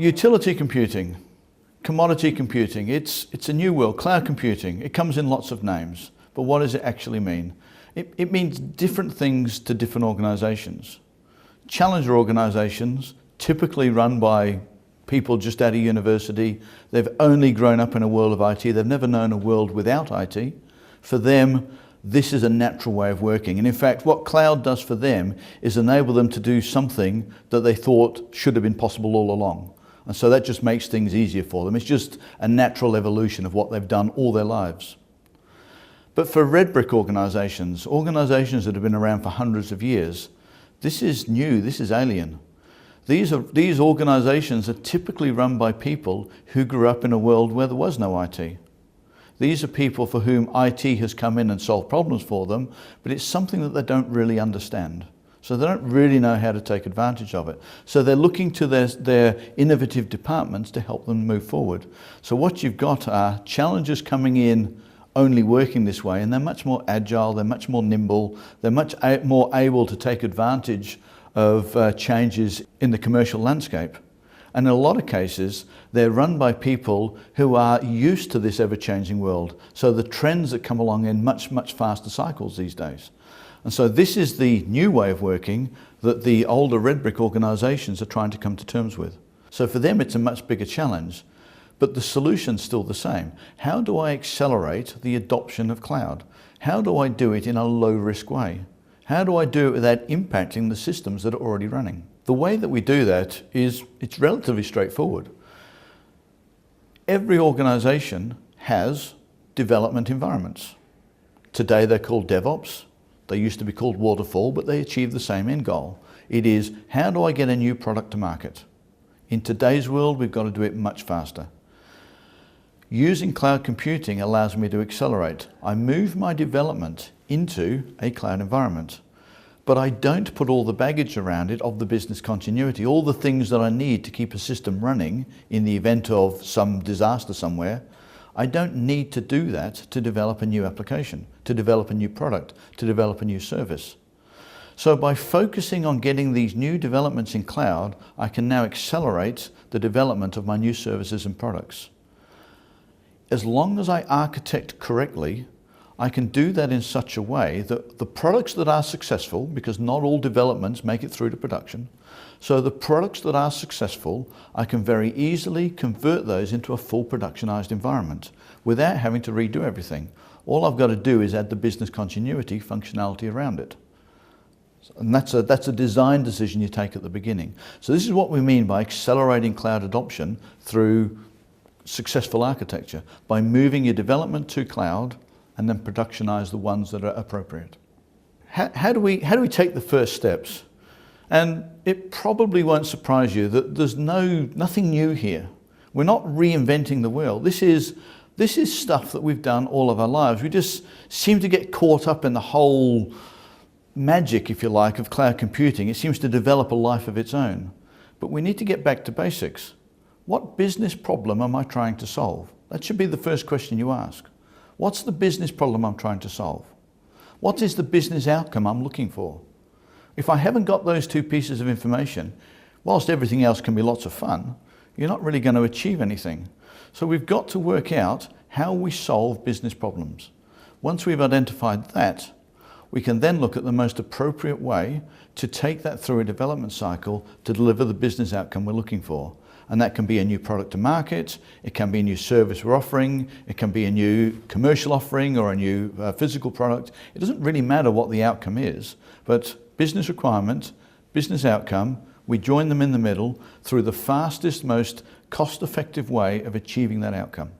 Utility computing, commodity computing, it's a new world. Cloud computing, it comes in lots of names, but what does it actually mean? It means different things to different organisations. Challenger organisations, typically run by people just out of university, they've only grown up in a world of IT, they've never known a world without IT. For them, this is a natural way of working. And in fact, what cloud does for them is enable them to do something that they thought should have been possible all along. And so that just makes things easier for them. It's just a natural evolution of what they've done all their lives. But for red brick organisations that have been around for hundreds of years, this is new, this is alien. These organisations are typically run by people who grew up in a world where there was no IT. These are people for whom IT has come in and solved problems for them, but it's something that they don't really understand. So they don't really know how to take advantage of it. So they're looking to their innovative departments to help them move forward. So what you've got are challengers coming in only working this way, and they're much more agile, they're much more nimble, they're much more able to take advantage of changes in the commercial landscape. And in a lot of cases, they're run by people who are used to this ever-changing world. So the trends that come along in much, much faster cycles these days. And so this is the new way of working that the older red brick organisations are trying to come to terms with. So for them, it's a much bigger challenge, but the solution's still the same. How do I accelerate the adoption of cloud? How do I do it in a low-risk way? How do I do it without impacting the systems that are already running? The way that we do that is, it's relatively straightforward. Every organisation has development environments. Today they're called DevOps. They used to be called waterfall, but they achieve the same end goal. It is, how do I get a new product to market? In today's world, we've got to do it much faster. Using cloud computing allows me to accelerate. I move my development into a cloud environment, but I don't put all the baggage around it of the business continuity, all the things that I need to keep a system running in the event of some disaster somewhere. I don't need to do that to develop a new application, to develop a new product, to develop a new service. So by focusing on getting these new developments in cloud, I can now accelerate the development of my new services and products. As long as I architect correctly, I can do that in such a way that the products that are successful, because not all developments make it through to production, so the products that are successful, I can very easily convert those into a full productionized environment without having to redo everything. All I've got to do is add the business continuity functionality around it. And that's a design decision you take at the beginning. So this is what we mean by accelerating cloud adoption through successful architecture, by moving your development to cloud and then productionize the ones that are appropriate. How do we take the first steps? And it probably won't surprise you that there's nothing new here. We're not reinventing the wheel. This is stuff that we've done all of our lives. We just seem to get caught up in the whole magic, if you like, of cloud computing. It seems to develop a life of its own. But we need to get back to basics. What business problem am I trying to solve? That should be the first question you ask. What's the business problem I'm trying to solve? What is the business outcome I'm looking for? If I haven't got those two pieces of information, whilst everything else can be lots of fun, you're not really going to achieve anything. So we've got to work out how we solve business problems. Once we've identified that, we can then look at the most appropriate way to take that through a development cycle to deliver the business outcome we're looking for. And that can be a new product to market, it can be a new service we're offering, it can be a new commercial offering or a new physical product. It doesn't really matter what the outcome is, but business requirement, business outcome, we join them in the middle through the fastest, most cost-effective way of achieving that outcome.